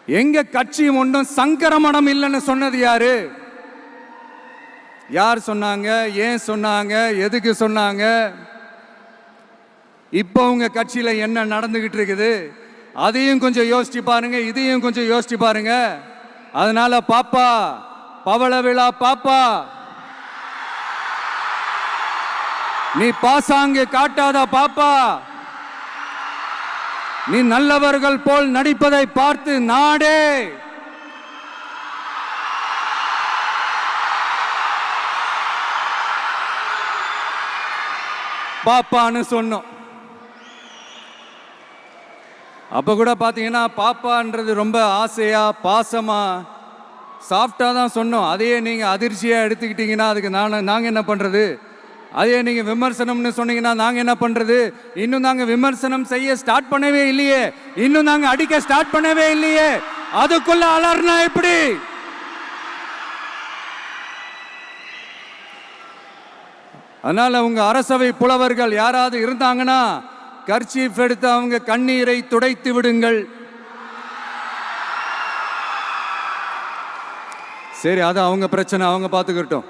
எங்க கட்சி ஒன்றும் சங்கரமடம் இல்லைன்னு சொன்னது யாரு? யார் சொன்னாங்க? ஏன் சொன்னாங்க? எதுக்கு சொன்னாங்க? இப்போ உங்க கட்சியில என்ன நடந்துகிட்டு இருக்குது அதையும் கொஞ்சம் யோசிச்சு பாருங்க, இதையும் கொஞ்சம் யோசிச்சு பாருங்க. அதனால பாப்பா, பவள விழா பாப்பா, நீ பாசாங்கு காட்டாத பாப்பா. நீ நல்லவர்கள் போல் நடிப்பதை பார்த்து நாடே பாப்பான்னு சொன்னோம். அப்ப கூட பாத்தீங்கன்னா பாப்பான்றது ரொம்ப ஆசையா பாசமா சாஃப்டா தான் சொன்னோம். அதையே நீங்க அதிர்ச்சியா எடுத்துக்கிட்டீங்கன்னா அதுக்கு நாங்க என்ன பண்றது? அதே நீங்க விமர்சனம்னு சொன்னீங்கன்னா நாங்க என்ன பண்றது? இன்னும் நாங்க விமர்சனம் செய்ய ஸ்டார்ட் பண்ணவே இல்லையே, இன்னும் நாங்க அடிக்க ஸ்டார்ட் பண்ணவே இல்லையே, அதுக்குள்ள அலர்னா எப்படி? அதனால உங்க அரசவை புலவர்கள் யாராவது இருந்தாங்கன்னா கர்ச்சீஃப் எடுத்து அவங்க கண்ணீரை துடைத்து விடுங்கள். சரி, அது அவங்க பிரச்சனை, அவங்க பார்த்துக்கிட்டோம்.